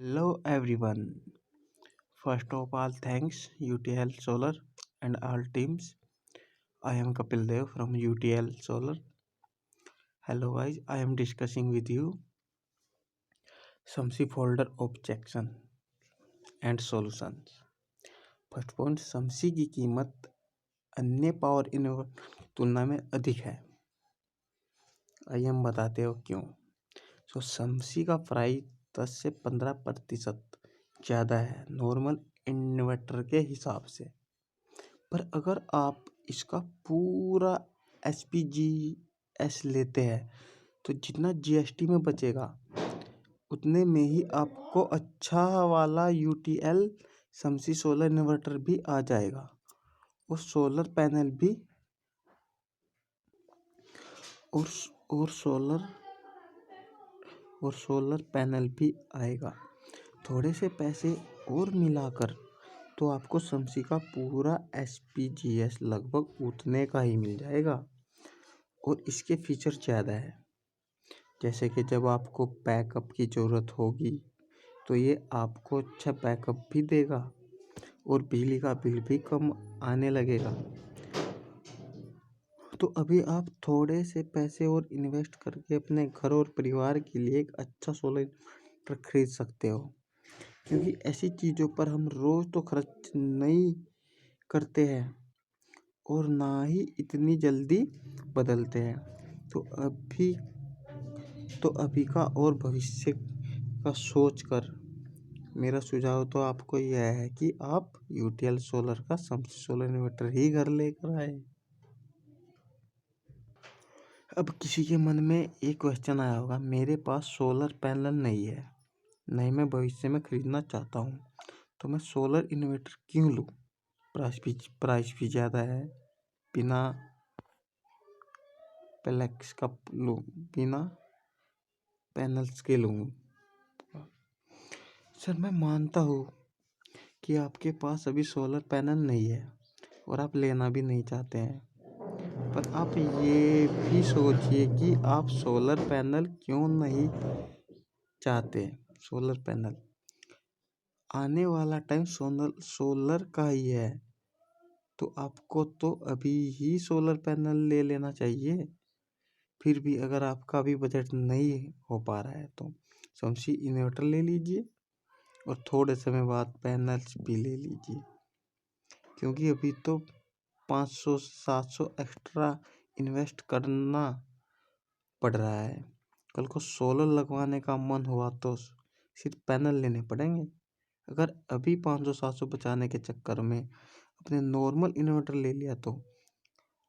Hello everyone. First of all, thanks UTL Solar and all teams. I am Kapil Dev from UTL Solar. Hello guys, I am discussing with you Samsi folder objection and solutions. First point, समसी की कीमत अन्य power inverter की तुलना में अधिक है। आइए हम बताते हो क्यों। समसी का प्राइस 10 से 15% ज़्यादा है नॉर्मल इन्वर्टर के हिसाब से। पर अगर आप इसका पूरा SPGS लेते हैं तो जितना GST में बचेगा उतने में ही आपको अच्छा वाला UTL समसी सोलर इन्वर्टर भी आ जाएगा और सोलर पैनल भी और सोलर पैनल भी आएगा। थोड़े से पैसे और मिलाकर तो आपको समसी का पूरा SPGS लगभग उतने का ही मिल जाएगा और इसके फीचर ज़्यादा है। जैसे कि जब आपको बैकअप की ज़रूरत होगी तो ये आपको अच्छा बैकअप भी देगा और बिजली का बिल भी कम आने लगेगा। तो अभी आप थोड़े से पैसे और इन्वेस्ट करके अपने घर और परिवार के लिए एक अच्छा सोलर इन्वर्टर खरीद सकते हो, क्योंकि ऐसी चीज़ों पर हम रोज़ तो खर्च नहीं करते हैं और ना ही इतनी जल्दी बदलते हैं। तो अभी का और भविष्य का सोच कर मेरा सुझाव तो आपको यह है कि आप UTL सोलर का समसी सोलर इन्वर्टर ही घर लेकर आए। अब किसी के मन में एक क्वेश्चन आया होगा, मेरे पास सोलर पैनल नहीं है, नहीं मैं भविष्य में खरीदना चाहता हूँ, तो मैं सोलर इन्वर्टर क्यों लूँ? प्राइस भी ज़्यादा है, बिना पैनल्स का लूँ, बिना पैनल्स के लूँ। सर मैं मानता हूँ कि आपके पास अभी सोलर पैनल नहीं है और आप लेना भी नहीं चाहते हैं, पर आप ये भी सोचिए कि आप सोलर पैनल क्यों नहीं चाहते। सोलर पैनल आने वाला टाइम सोलर का ही है, तो आपको तो अभी ही सोलर पैनल ले लेना चाहिए। फिर भी अगर आपका भी बजट नहीं हो पा रहा है तो समसी इन्वर्टर ले लीजिए और थोड़े समय बाद पैनल्स भी ले लीजिए, क्योंकि अभी तो 500-700 एक्स्ट्रा इन्वेस्ट करना पड़ रहा है। कल को सोलर लगवाने का मन हुआ तो सिर्फ पैनल लेने पड़ेंगे। अगर अभी 500-700 बचाने के चक्कर में अपने नॉर्मल इन्वर्टर ले लिया तो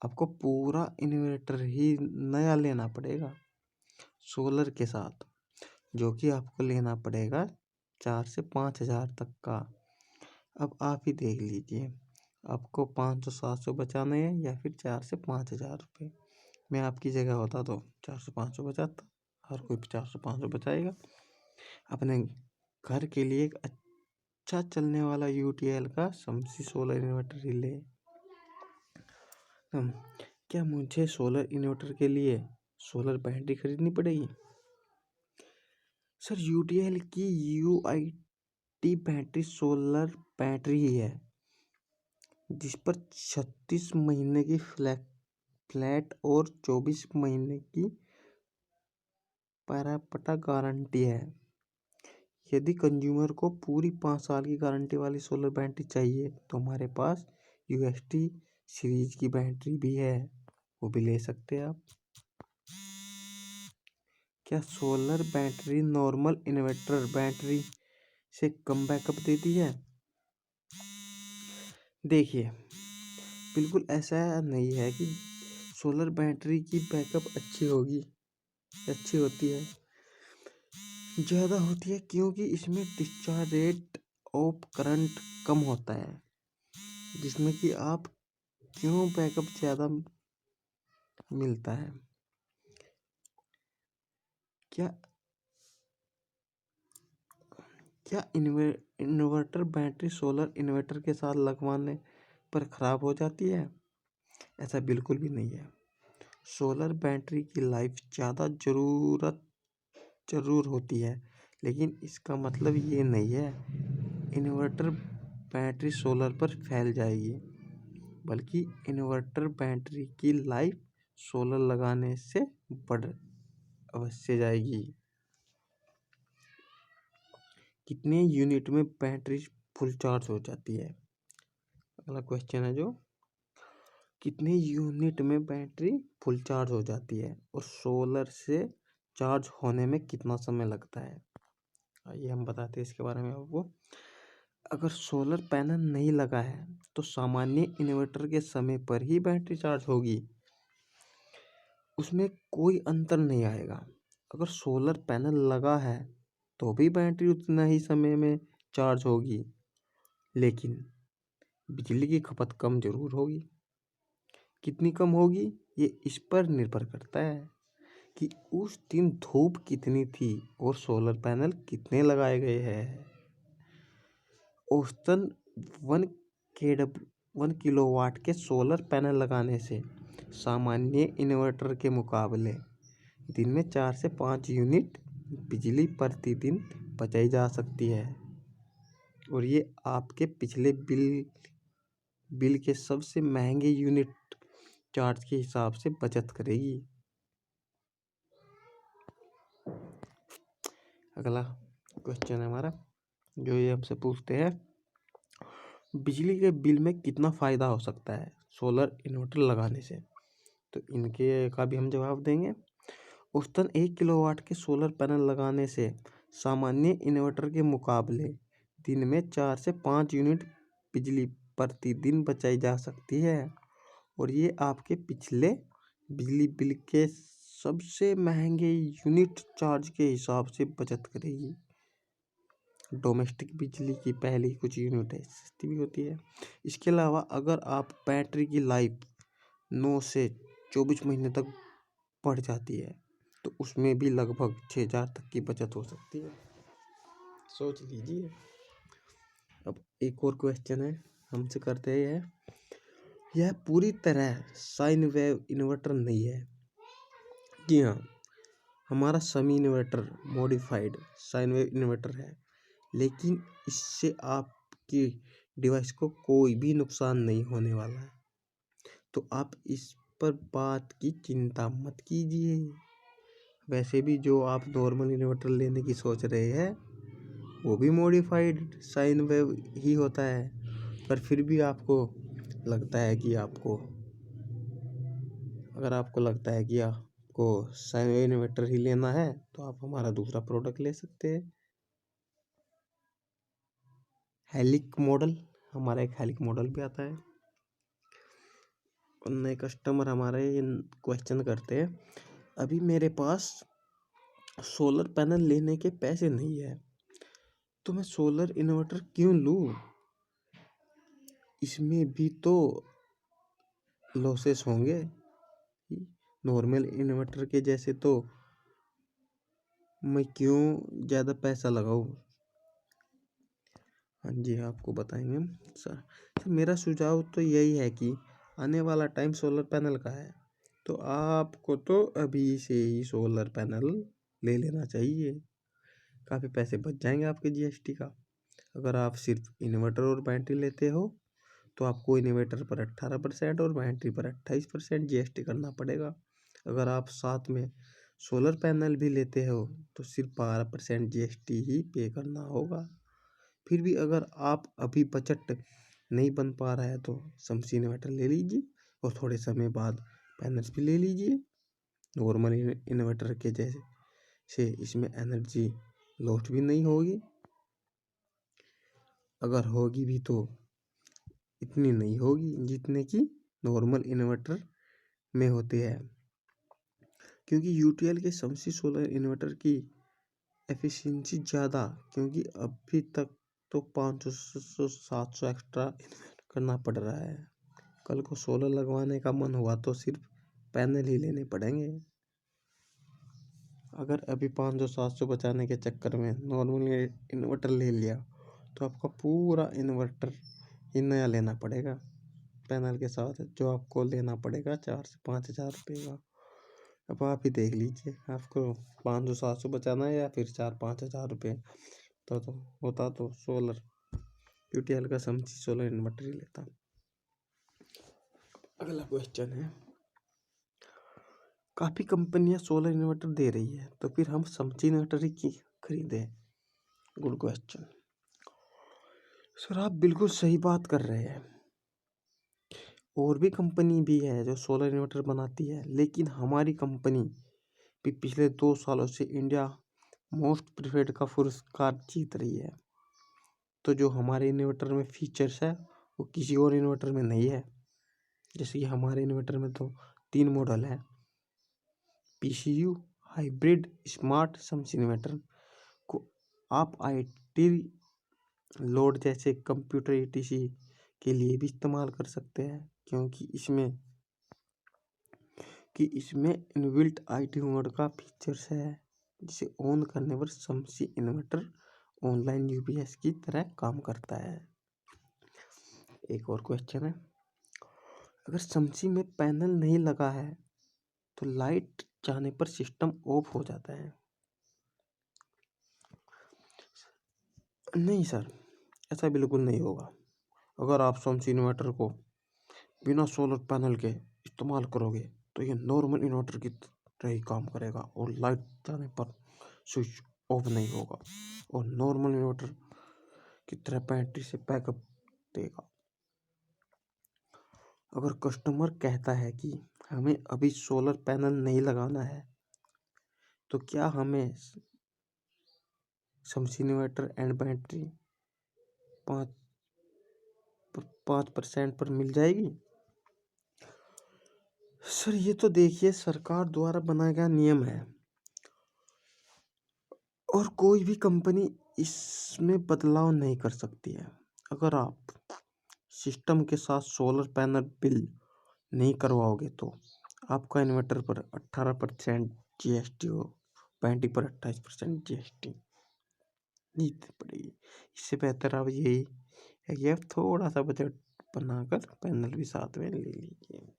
आपको पूरा इन्वर्टर ही नया लेना पड़ेगा सोलर के साथ, जो कि आपको लेना पड़ेगा 4 से 5 हज़ार तक का। अब आप ही देख लीजिए, आपको 500-700 बचाने हैं या फिर 4 से 5 हज़ार रुपये। मैं आपकी जगह होता तो 400-500 बचाता, हर कोई 400-500 बचाएगा। अपने घर के लिए एक अच्छा चलने वाला UTL का समसी सोलर इन्वर्टर ही ले। क्या मुझे सोलर इन्वर्टर के लिए सोलर बैटरी खरीदनी पड़ेगी? सर UTL की UIT बैटरी सोलर बैटरी ही है, जिस पर 36 महीने की फ्लैट और 24 महीने की परापटा गारंटी है। यदि कंज्यूमर को पूरी 5 साल की गारंटी वाली सोलर बैटरी चाहिए तो हमारे पास UST सीरीज की बैटरी भी है, वो भी ले सकते हैं आप। क्या solar battery normal inverter battery से कम बैकअप देती है? देखिए, बिल्कुल ऐसा नहीं है कि सोलर बैटरी की बैकअप अच्छी होती है, ज़्यादा होती है, क्योंकि इसमें डिस्चार्ज रेट ऑफ करंट कम होता है, जिसमें कि आप क्यों बैकअप ज़्यादा मिलता है। क्या इन्वर्टर बैटरी सोलर इन्वर्टर के साथ लगवाने पर ख़राब हो जाती है? ऐसा बिल्कुल भी नहीं है। सोलर बैटरी की लाइफ ज़्यादा ज़रूर होती है, लेकिन इसका मतलब ये नहीं है इन्वर्टर बैटरी सोलर पर फैल जाएगी, बल्कि इन्वर्टर बैटरी की लाइफ सोलर लगाने से बढ़ अवश्य जाएगी। कितने यूनिट में बैटरी फुल चार्ज हो जाती है? अगला क्वेश्चन है जो कितने यूनिट में बैटरी फुल चार्ज हो जाती है और सोलर से चार्ज होने में कितना समय लगता है? आइए हम बताते हैं इसके बारे में आपको। अगर सोलर पैनल नहीं लगा है तो सामान्य इन्वर्टर के समय पर ही बैटरी चार्ज होगी, उसमें कोई अंतर नहीं आएगा। अगर सोलर पैनल लगा है तो भी बैटरी उतना ही समय में चार्ज होगी, लेकिन बिजली की खपत कम जरूर होगी। कितनी कम होगी ये इस पर निर्भर करता है कि उस दिन धूप कितनी थी और सोलर पैनल कितने लगाए गए हैं। औसतन 1 किलोवाट के सोलर पैनल लगाने से सामान्य इन्वर्टर के मुकाबले दिन में 4 से 5 यूनिट बिजली प्रतिदिन बचाई जा सकती है, और ये आपके पिछले बिल के सबसे महंगे यूनिट चार्ज के हिसाब से बचत करेगी। अगला क्वेश्चन है हमारा जो ये हमसे पूछते हैं, बिजली के बिल में कितना फ़ायदा हो सकता है सोलर इन्वर्टर लगाने से? तो इनके का भी हम जवाब देंगे। औसतन 1 किलोवाट के सोलर पैनल लगाने से सामान्य इन्वर्टर के मुकाबले दिन में 4 से 5 यूनिट बिजली प्रतिदिन बचाई जा सकती है, और ये आपके पिछले बिजली बिल के सबसे महंगे यूनिट चार्ज के हिसाब से बचत करेगी। डोमेस्टिक बिजली की पहली कुछ यूनिट है सस्ती भी होती है। इसके अलावा अगर आप बैटरी की लाइफ 9 से 24 महीने तक बढ़ जाती है तो उसमें भी लगभग 6,000 तक की बचत हो सकती है। सोच लीजिए। अब एक और क्वेश्चन है हमसे करते हैं, यह पूरी तरह साइन वेव इन्वर्टर नहीं है। जी हाँ, हमारा समी inverter modified sine wave inverter है, लेकिन इससे आपकी डिवाइस को कोई भी नुकसान नहीं होने वाला है, तो आप इस पर बात की चिंता मत कीजिए। वैसे भी जो आप नॉर्मल इन्वर्टर लेने की सोच रहे हैं वो भी मॉडिफाइड साइन वेव ही होता है, पर फिर भी आपको लगता है कि आपको साइन वेव इन्वर्टर ही लेना है तो आप हमारा दूसरा प्रोडक्ट ले सकते हैं, हेलिक मॉडल। हमारा एक हेलिक मॉडल भी आता है। नए कस्टमर हमारे क्वेश्चन करते हैं, अभी मेरे पास सोलर पैनल लेने के पैसे नहीं है तो मैं सोलर इन्वर्टर क्यों लूँ? इसमें भी तो लॉसेस होंगे नॉर्मल इन्वर्टर के जैसे, तो मैं क्यों ज़्यादा पैसा लगाऊँ? हाँ जी, आपको बताएंगे सर। मेरा सुझाव तो यही है कि आने वाला टाइम सोलर पैनल का है, तो आपको तो अभी से ही सोलर पैनल ले लेना चाहिए। काफ़ी पैसे बच जाएंगे आपके जीएसटी का। अगर आप सिर्फ इन्वर्टर और बैटरी लेते हो तो आपको इन्वर्टर पर 18% और बैटरी पर 28% जीएसटी करना पड़ेगा। अगर आप साथ में सोलर पैनल भी लेते हो तो सिर्फ 12% जीएसटी ही पे करना होगा। फिर भी अगर आप अभी बजट नहीं बन पा रहा है तो शमसी इन्वर्टर ले लीजिए और थोड़े समय बाद पैनल्स भी ले लीजिए। नॉर्मल इन्वर्टर के जैसे इसमें एनर्जी लॉस्ट भी नहीं होगी, अगर होगी भी तो इतनी नहीं होगी जितने की नॉर्मल इन्वर्टर में होती है, क्योंकि यूटीएल के शमसी सोलर इन्वर्टर की एफिशिएंसी ज़्यादा, क्योंकि अभी तक तो 500-700 एक्स्ट्रा करना पड़ रहा है। कल को सोलर लगवाने का मन हुआ तो सिर्फ पैनल ही लेने पड़ेंगे। अगर अभी 500-700 बचाने के चक्कर में नॉर्मल इन्वर्टर ले लिया तो आपका पूरा इन्वर्टर ही नया लेना पड़ेगा पैनल के साथ, जो आपको लेना पड़ेगा 4 से 5 हज़ार रुपये का। अब आप ही देख लीजिए, आपको 500-700 बचाना है या फिर 4-5 हज़ार रुपये, तो होता तो सोलर यूटीएल का समझी सोलर इन्वर्टर ही लेता। अगला क्वेश्चन है, काफ़ी कंपनियां सोलर इन्वर्टर दे रही है, तो फिर हम समझी इन्वर्टर ही क्यों खरीदें? गुड क्वेश्चन सर, आप बिल्कुल सही बात कर रहे हैं। और भी कंपनी भी है जो सोलर इन्वर्टर बनाती है, लेकिन हमारी कंपनी भी पिछले 2 सालों से इंडिया मोस्ट प्रीफर्ड का पुरस्कार जीत रही है। तो जो हमारे इन्वर्टर में फीचर्स है वो किसी और इन्वर्टर में नहीं है। जैसे कि हमारे इन्वर्टर में तो 3 मॉडल है, पीसीयू, हाइब्रिड, स्मार्ट समसी इन्वर्टर को आप आईटी लोड जैसे कंप्यूटर ईटीसी के लिए भी इस्तेमाल कर सकते हैं, क्योंकि इसमें इनबिल्ट आईटी मोड का फीचर्स है, जिसे ऑन करने पर समसी इन्वर्टर ऑनलाइन यूपीएस की तरह काम करता है। एक और क्वेश्चन है, अगर समसी में पैनल नहीं लगा है तो लाइट जाने पर सिस्टम ऑफ हो जाता है? नहीं सर, ऐसा बिल्कुल नहीं होगा। अगर आप समसी इन्वर्टर को बिना सोलर पैनल के इस्तेमाल करोगे तो ये नॉर्मल इन्वर्टर की तरह ही काम करेगा और लाइट जाने पर स्विच ऑफ नहीं होगा और नॉर्मल इन्वर्टर की तरह बैटरी से बैकअप देगा। अगर कस्टमर कहता है कि हमें अभी सोलर पैनल नहीं लगाना है, तो क्या हमें समसी इन्वर्टर एंड बैटरी 5% पर मिल जाएगी? सर, ये तो देखिए सरकार द्वारा बनाया गया नियम है और कोई भी कंपनी इसमें बदलाव नहीं कर सकती है। अगर आप सिस्टम के साथ सोलर पैनल बिल नहीं करवाओगे तो आपका इन्वर्टर पर 18% जीएसटी हो, बैटरी पर 28% जीएसटी देनी पड़ेगी। इससे बेहतर आप यही है कि आप थोड़ा सा बजट बनाकर पैनल भी साथ में ले लीजिए।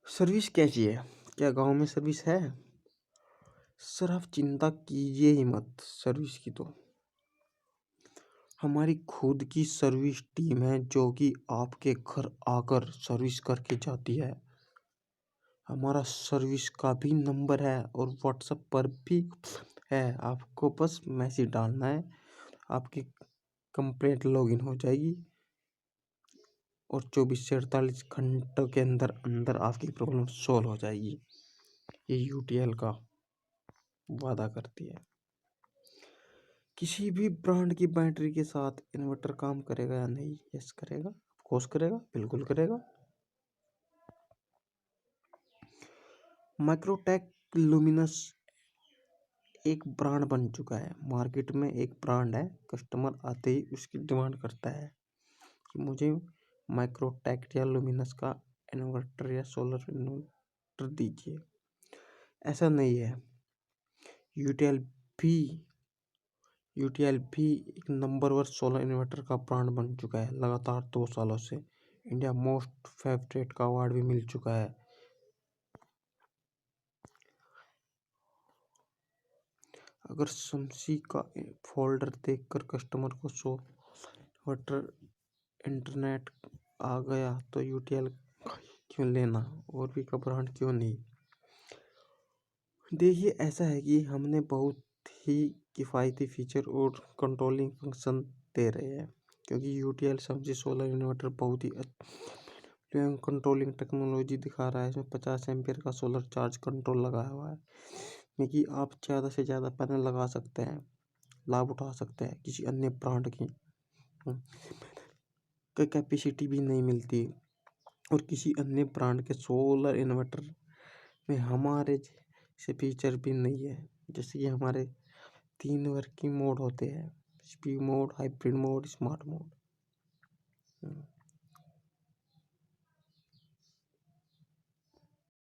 सर्विस कैसी है? क्या गांव में सर्विस है? सर, आप चिंता कीजिए ही मत सर्विस की। तो हमारी खुद की सर्विस टीम है जो कि आपके घर आकर सर्विस करके जाती है। हमारा सर्विस का भी नंबर है और व्हाट्सएप पर भी है। आपको बस मैसेज डालना है, आपकी कंप्लेंट लॉगिन हो जाएगी और 24 से 48 घंटों के अंदर अंदर आपकी प्रॉब्लम सॉल्व हो जाएगी। ये यूटीएल का वादा करती है। किसी भी ब्रांड की बैटरी के साथ इन्वर्टर काम करेगा या नहीं? यस करेगा, ऑफ कोर्स करेगा, बिल्कुल करेगा। माइक्रोटेक लुमिनस एक ब्रांड बन चुका है, मार्केट में एक ब्रांड है। कस्टमर आते ही उसकी डिमांड करता है कि मुझे माइक्रोटेक या लुमिनस का इन्वर्टर या सोलर इन्वर्टर दीजिए। ऐसा नहीं है, यूटीएल भी एक नंबर 1 सोलर इन्वर्टर का ब्रांड बन चुका है। लगातार 2 सालों से इंडिया मोस्ट फेवरेट का अवार्ड भी मिल चुका है। अगर समसी का फोल्डर देखकर कस्टमर को सोलर इंटरनेट आ गया तो यूटीएल क्यों लेना, और भी का ब्रांड क्यों नहीं? देखिए, ऐसा है कि हमने बहुत ही किफ़ायती फीचर और कंट्रोलिंग फंक्शन दे रहे हैं, क्योंकि यूटीएल समसी सोलर इन्वर्टर बहुत ही कंट्रोलिंग टेक्नोलॉजी दिखा रहा है। इसमें 50 एम्पियर का सोलर चार्ज कंट्रोल लगाया हुआ है, में कि आप ज़्यादा से ज़्यादा पैनल लगा सकते हैं, लाभ उठा सकते हैं। किसी अन्य ब्रांड की कैपेसिटी भी नहीं मिलती और किसी अन्य ब्रांड के सोलर इन्वर्टर में हमारे से फीचर भी नहीं है। जैसे कि हमारे 3 वर्किंग मोड होते हैं, speed mode, hybrid mode, smart mode.